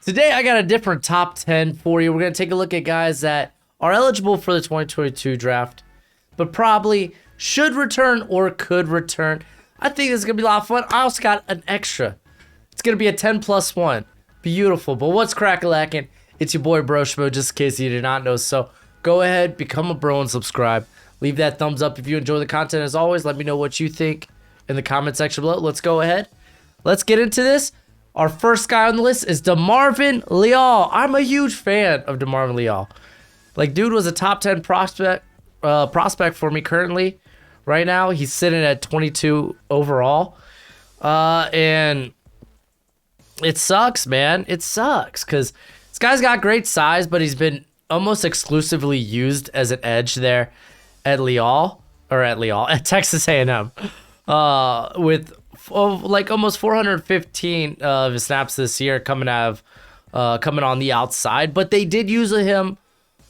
Today, I got a different top 10 for you. We're going to take a look at guys that are eligible for the 2022 draft, but probably should return or could return. I think this is going to be a lot of fun. I also got an extra. It's going to be a 10 plus 1. Beautiful. But what's crack-a-lackin'? It's your boy Broshmo, just in case you did not know. So go ahead, become a bro and subscribe. Leave that thumbs up if you enjoy the content. As always, let me know what you think in the comment section below. Let's go ahead. Let's get into this. Our first guy on the list is Demarcus Leo. I'm a huge fan of Demarcus Leo. Like, dude was a top 10 prospect for me currently. Right now, he's sitting at 22 overall. And it sucks, man. It sucks because this guy's got great size, but he's been almost exclusively used as an edge there at Texas A&M, with like almost 415 of his snaps this year coming on the outside. But they did use him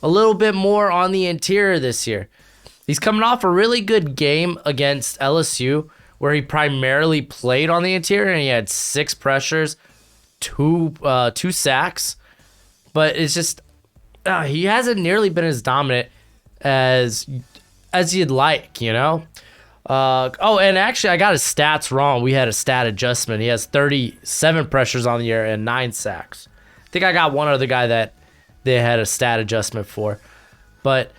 a little bit more on the interior this year. He's coming off a really good game against LSU, where he primarily played on the interior, and he had 6 pressures, two sacks. But it's just he hasn't nearly been as dominant as you'd like, you know. And actually, I got his stats wrong. We had a stat adjustment. He has 37 pressures on the year and 9 sacks. I think I got one other guy that they had a stat adjustment for. But,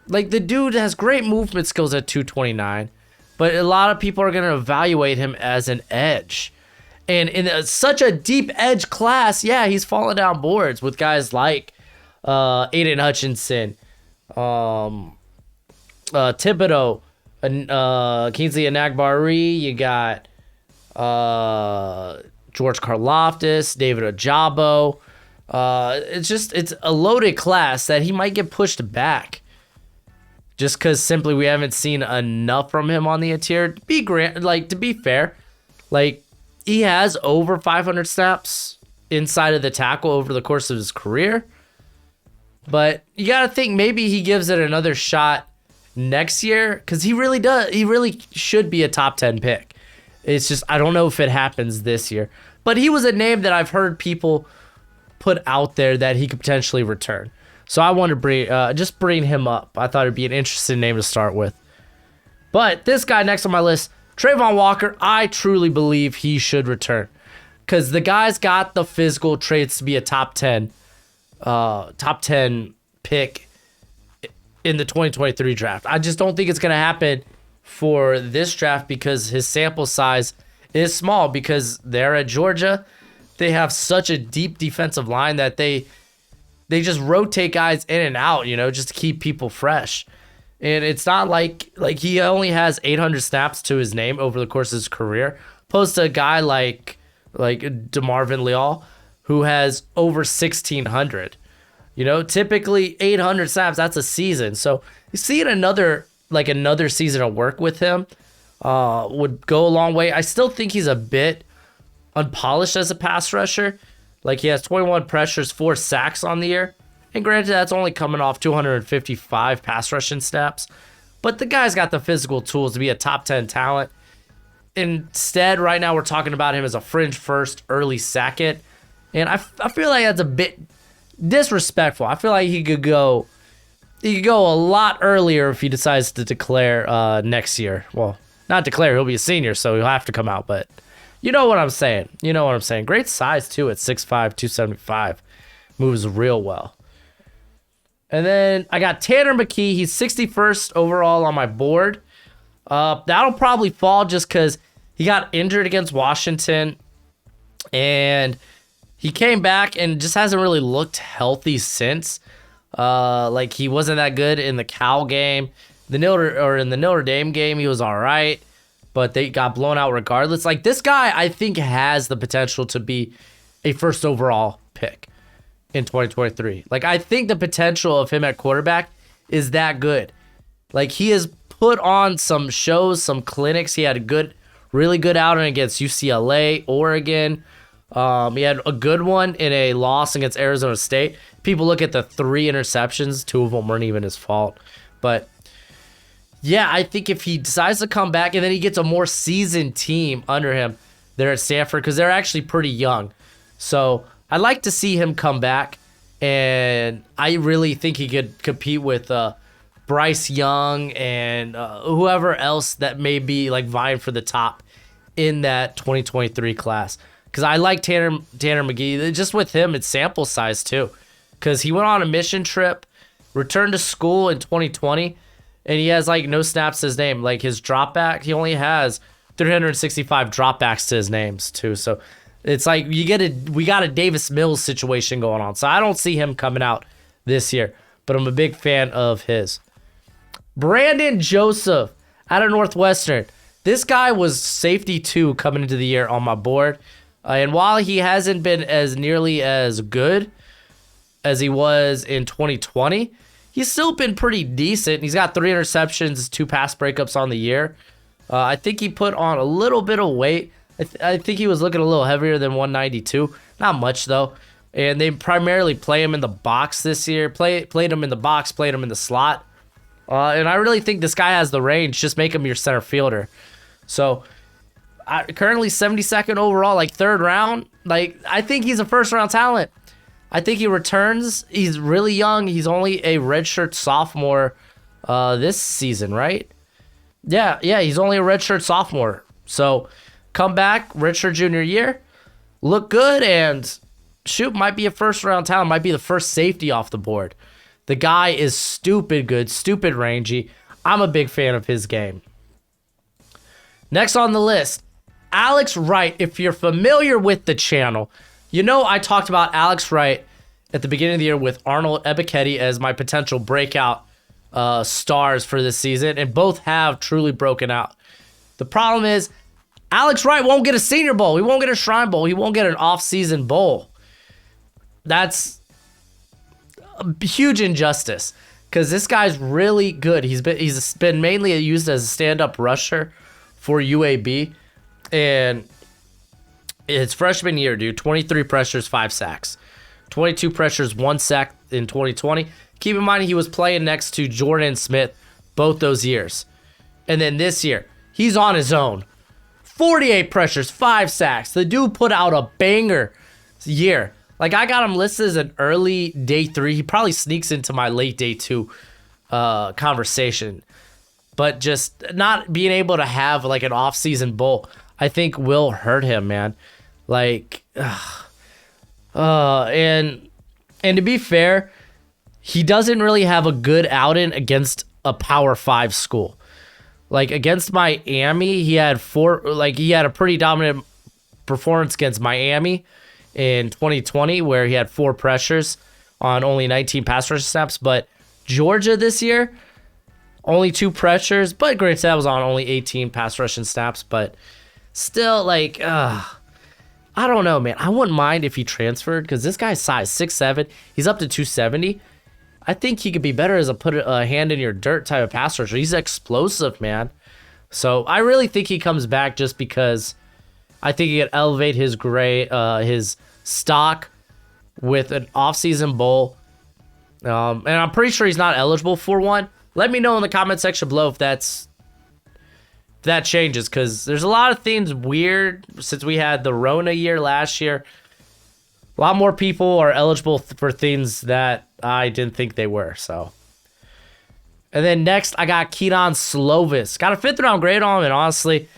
like, the dude has great movement skills at 229. But a lot of people are going to evaluate him as an edge. And in such a deep edge class, yeah, he's falling down boards with guys like Aiden Hutchinson, Thibodeau, Kingsley Enagbari. You got George Karlaftis, David Ojabo. It's a loaded class that he might get pushed back just because simply we haven't seen enough from him on the interior. To be fair, like, he has over 500 snaps inside of the tackle over the course of his career. But you got to think maybe he gives it another shot next year, because he really does. He really should be a top 10 pick. It's just I don't know if it happens this year. But he was a name that I've heard people put out there that he could potentially return. So I want to bring him up. I thought it'd be an interesting name to start with. But this guy next on my list, Trayvon Walker, I truly believe he should return, because the guy's got the physical traits to be a top 10 pick in the 2023 draft. I just don't think it's going to happen for this draft because his sample size is small, because they're at Georgia. They have such a deep defensive line that they just rotate guys in and out, you know, just to keep people fresh. And it's not like he only has 800 snaps to his name over the course of his career, opposed to a guy like Demarcus Leo, who has over 1,600. You know, typically 800 snaps, that's a season. So you see another season of work with him would go a long way. I still think he's a bit unpolished as a pass rusher. Like, he has 21 pressures, 4 sacks on the year. And granted, that's only coming off 255 pass rushing snaps. But the guy's got the physical tools to be a top 10 talent. Instead, right now, we're talking about him as a fringe first, early second. And I feel like that's a bit disrespectful. I feel like he could go a lot earlier if he decides to declare next year. Well, not declare, he'll be a senior, so he'll have to come out. But you know what I'm saying. Great size, too, at 6'5", 275. Moves real well. And then I got Tanner McGee. He's 61st overall on my board. That'll probably fall just because he got injured against Washington. And he came back and just hasn't really looked healthy since. Like, he wasn't that good in the Cal game. In the Notre Dame game, he was all right. But they got blown out regardless. Like, this guy, I think, has the potential to be a first overall pick in 2023. Like, I think the potential of him at quarterback is that good. Like, he has put on some shows, some clinics. He had a really good outing against UCLA, Oregon. He had a good one in a loss against Arizona State. People look at the 3 interceptions. 2 of them weren't even his fault. But yeah, I think if he decides to come back and then he gets a more seasoned team under him there at Stanford, because they're actually pretty young. So I'd like to see him come back, and I really think he could compete with Bryce Young and whoever else that may be like vying for the top in that 2023 class. Because I like Tanner McGee. Just with him, it's sample size too. Because he went on a mission trip, returned to school in 2020, and he has like no snaps to his name. Like his dropback, he only has 365 dropbacks to his names too. So it's like we got a Davis Mills situation going on. So I don't see him coming out this year, but I'm a big fan of his. Brandon Joseph out of Northwestern. This guy was safety 2 coming into the year on my board. And while he hasn't been as nearly as good as he was in 2020, he's still been pretty decent. He's got 3 interceptions, 2 pass breakups on the year. I think he put on a little bit of weight. I think he was looking a little heavier than 192. Not much, though. And they primarily play him in the box this year. Played him in the box, played him in the slot. And I really think this guy has the range. Just make him your center fielder. So, currently 72nd overall, like 3rd round. Like, I think he's a first-round talent. I think he returns. He's really young. He's only a redshirt sophomore this season, right? Yeah, he's only a redshirt sophomore. So, come back, redshirt junior year, look good, and shoot, might be a first-round talent. Might be the first safety off the board. The guy is stupid good, stupid rangy. I'm a big fan of his game. Next on the list, Alex Wright. If you're familiar with the channel, you know I talked about Alex Wright at the beginning of the year with Arnold Ebiketie as my potential breakout stars for this season, and both have truly broken out. The problem is Alex Wright won't get a Senior Bowl. He won't get a Shrine Bowl. He won't get an off-season bowl. That's a huge injustice because this guy's really good. He's been mainly used as a stand-up rusher for UAB, and his freshman year, dude, 23 pressures, 5 sacks. 22 pressures, 1 sack in 2020. Keep in mind he was playing next to Jordan Smith both those years. And then this year, he's on his own. 48 pressures, 5 sacks. The dude put out a banger year. Like, I got him listed as an early day 3. He probably sneaks into my late day 2 conversation. But just not being able to have, like, an off-season bowl, I think will hurt him, man. Like, and to be fair, he doesn't really have a good outing against a Power 5 school. Like, against Miami, he had a pretty dominant performance against Miami in 2020, where he had 4 pressures on only 19 pass rush snaps. But Georgia this year, only 2 pressures, but granted that was on only 18 pass rushing snaps. But still, like, I don't know, man. I wouldn't mind if he transferred because this guy's size 6'7". He's up to 270. I think he could be better as a put a hand in your dirt type of pass rusher. He's explosive, man. So I really think he comes back just because I think he could elevate his his stock with an off-season bowl. And I'm pretty sure he's not eligible for one. Let me know in the comment section below if that changes, because there's a lot of things weird since we had the Rona year last year. A lot more people are eligible for things that I didn't think they were. So, and then next I got Kyran Slovas. Got a 5th round grade on him, and honestly,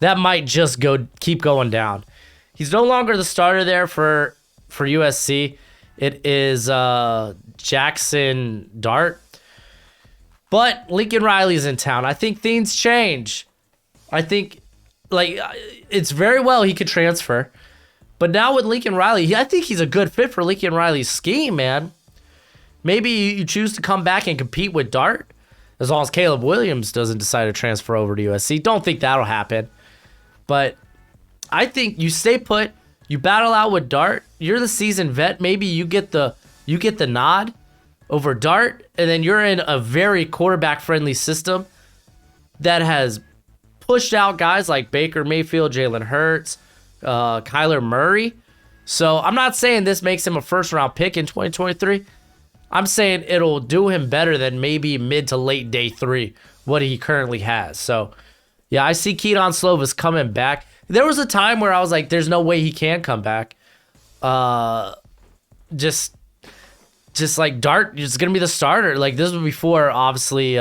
that might just keep going down. He's no longer the starter there for USC. It is Jackson Dart. But Lincoln Riley's in town. I think things change. I think, like, it's very well he could transfer. But now with Lincoln Riley, I think he's a good fit for Lincoln Riley's scheme, man. Maybe you choose to come back and compete with Dart, as long as Caleb Williams doesn't decide to transfer over to USC. Don't think that'll happen. But I think you stay put, you battle out with Dart. You're the seasoned vet. Maybe you get the nod over Dart, and then you're in a very quarterback-friendly system that has pushed out guys like Baker Mayfield, Jalen Hurts, Kyler Murray. So I'm not saying this makes him a first-round pick in 2023. I'm saying it'll do him better than maybe mid to late day 3, what he currently has. So, yeah, I see Kyran Slovas coming back. There was a time where I was like, there's no way he can come back. just like Dart is gonna be the starter. Like this was before, obviously.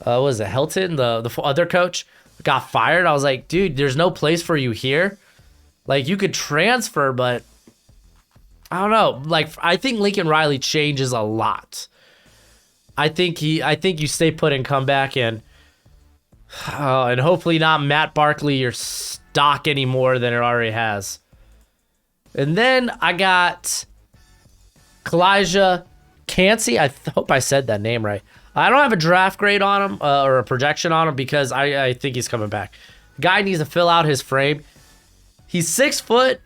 What was it, Hilton, the other coach, got fired. I was like, dude, there's no place for you here. Like you could transfer, but I don't know. Like I think Lincoln Riley changes a lot. I think you stay put and come back and hopefully not Matt Barkley your stock any more than it already has. And then I got Kalijah Cansey. I hope I said that name right. I don't have a draft grade on him or a projection on him because I think he's coming back. Guy needs to fill out his frame. He's 6 foot,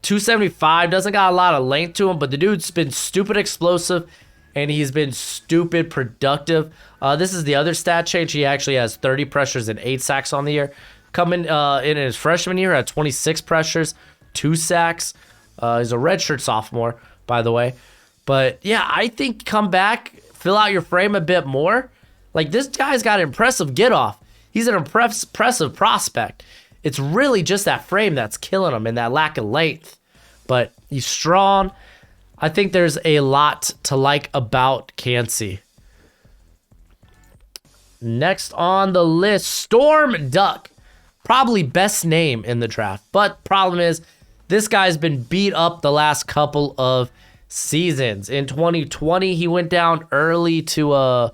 275. Doesn't got a lot of length to him, but the dude's been stupid explosive and he's been stupid productive. This is the other stat change. He actually has 30 pressures and 8 sacks on the year. Coming in his freshman year at 26 pressures, 2 sacks. He's a redshirt sophomore, by the way. But yeah, I think come back, fill out your frame a bit more. Like this guy's got impressive get off. He's an impressive prospect. It's really just that frame that's killing him and that lack of length. But he's strong. I think there's a lot to like about Cansey. Next on the list, Storm Duck. Probably best name in the draft. But problem is, this guy's been beat up the last couple of seasons. In 2020, he went down early to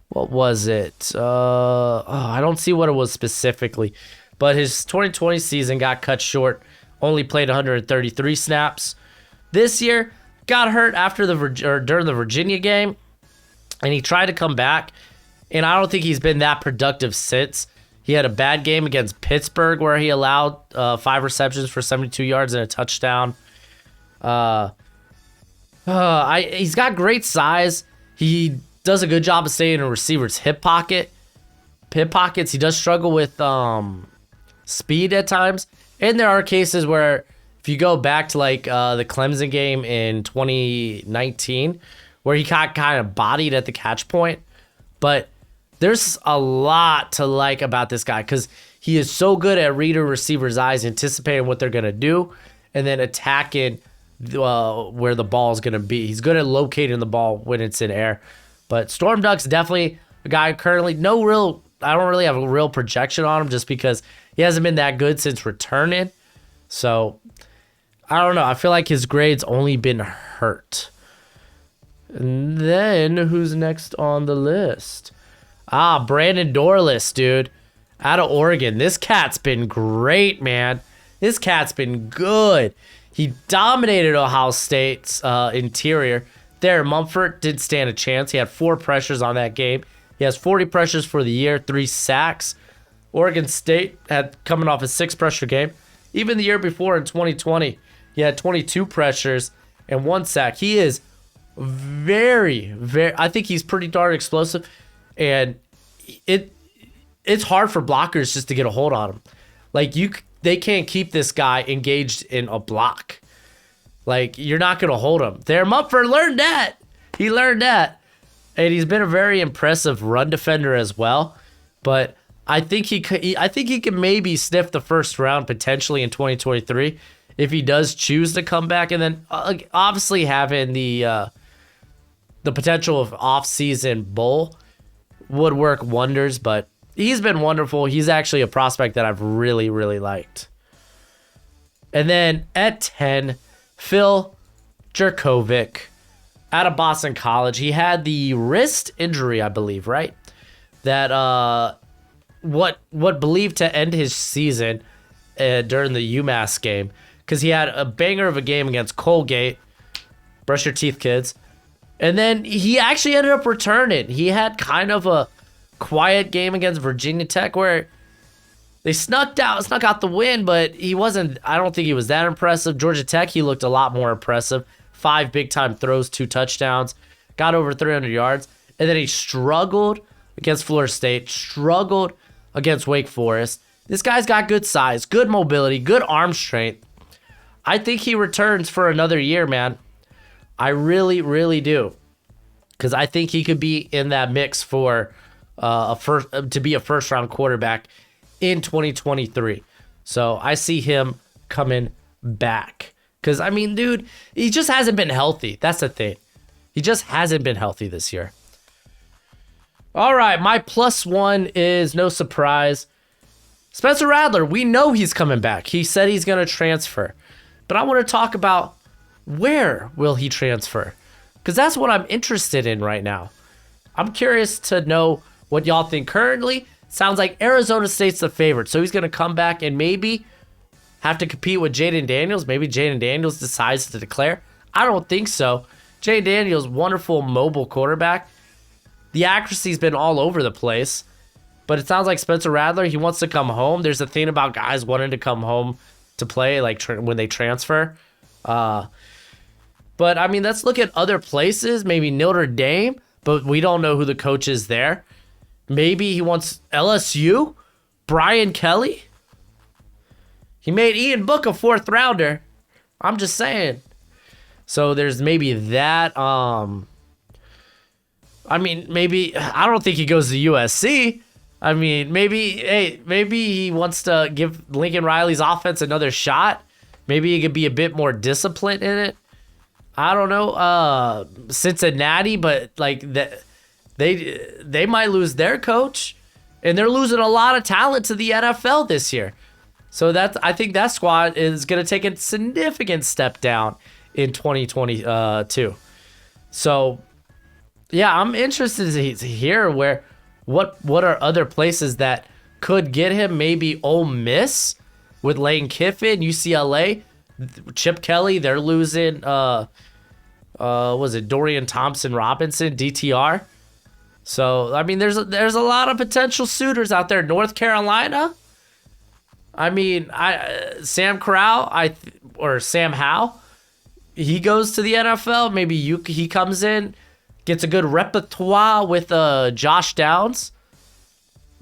what was it? I don't see what it was specifically. But his 2020 season got cut short. Only played 133 snaps. This year, got hurt after during the Virginia game. And he tried to come back. And I don't think he's been that productive since. He had a bad game against Pittsburgh where he allowed 5 receptions for 72 yards and a touchdown. He's got great size. He does a good job of staying in a receiver's hip pockets. He does struggle with speed at times. And there are cases where if you go back to like the Clemson game in 2019 where he got kind of bodied at the catch point. But there's a lot to like about this guy because he is so good at reading receivers' eyes, anticipating what they're going to do, and then attacking where the ball is going to be. He's good at locating the ball when it's in air. But Storm Duck's definitely a guy currently, I don't really have a real projection on him just because he hasn't been that good since returning. So, I don't know. I feel like his grade's only been hurt. And then, who's next on the list? Brandon Dorless, dude. Out of Oregon. This cat's been great, man. This cat's been good. He dominated Ohio State's interior. There, Mumford did stand a chance. He had 4 pressures on that game. He has 40 pressures for the year, 3 sacks. Oregon State had coming off a 6-pressure game. Even the year before in 2020, he had 22 pressures and 1 sack. He is very, I think he's pretty darn explosive. And it's hard for blockers just to get a hold on him. Like they can't keep this guy engaged in a block. Like you're not gonna hold him. There, Mumford learned that. He learned that, and he's been a very impressive run defender as well. But I think he can maybe sniff the first round potentially in 2023 if he does choose to come back, and then obviously having the potential of off-season bowl would work wonders, but he's been wonderful. He's actually a prospect that I've really, really liked. And then at 10, Phil Jurkovec out of Boston College. He had the wrist injury, I believe, right? That what believed to end his season during the UMass game because he had a banger of a game against Colgate. Brush your teeth, kids. And then he actually ended up returning. He had kind of a quiet game against Virginia Tech where they snuck out the win, but I don't think he was that impressive. Georgia Tech, he looked a lot more impressive. 5 big-time throws, 2 touchdowns, got over 300 yards. And then he struggled against Florida State, struggled against Wake Forest. This guy's got good size, good mobility, good arm strength. I think he returns for another year, man. I really, really do, because I think he could be in that mix for to be a first-round quarterback in 2023. So I see him coming back Because, I mean, dude, he just hasn't been healthy. That's the thing. He just hasn't been healthy this year. All right, my +1 is no surprise. Spencer Rattler, we know he's coming back. He said he's going to transfer. But I want to talk about where will he transfer? Because that's what I'm interested in right now. I'm curious to know what y'all think. Currently, sounds like Arizona State's the favorite. So he's going to come back and maybe have to compete with Jaden Daniels. Maybe Jaden Daniels decides to declare. I don't think so. Jaden Daniels, wonderful mobile quarterback. The accuracy's been all over the place. But it sounds like Spencer Rattler, he wants to come home. There's a thing about guys wanting to come home to play, like when they transfer. But, I mean, let's look at other places. Maybe Notre Dame, but we don't know who the coach is there. Maybe he wants LSU? Brian Kelly? He made Ian Book a 4th rounder. I'm just saying. So there's maybe that. I mean, maybe, I don't think he goes to USC. I mean, maybe he wants to give Lincoln Riley's offense another shot. Maybe he could be a bit more disciplined in it. I don't know. Cincinnati, but like they might lose their coach, and they're losing a lot of talent to the NFL this year. So I think that squad is going to take a significant step down in 2022. So, yeah, I'm interested to hear what are other places that could get him. Maybe Ole Miss with Lane Kiffin, UCLA, Chip Kelly. They're losing. Was it Dorian Thompson-Robinson, DTR? So I mean, there's a lot of potential suitors out there. North Carolina. I mean, Sam Corral, or Sam Howell, he goes to the NFL. Maybe he comes in, gets a good repertoire with Josh Downs.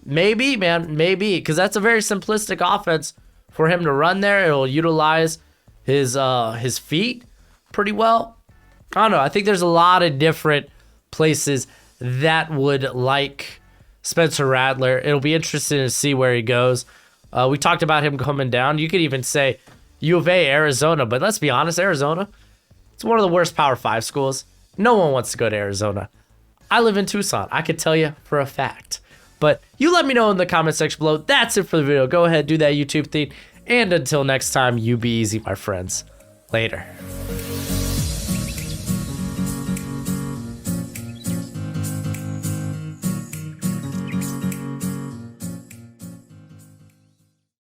Maybe, man, maybe, because that's a very simplistic offense for him to run there. It'll utilize his feet pretty well. I don't know. I think there's a lot of different places that would like Spencer Rattler. It'll be interesting to see where he goes. We talked about him coming down. You could even say U of A, Arizona, but let's be honest, Arizona, it's one of the worst Power 5 schools. No one wants to go to Arizona. I live in Tucson. I could tell you for a fact. But you let me know in the comment section below. That's it for the video. Go ahead, do that YouTube thing. And until next time, you be easy, my friends. Later.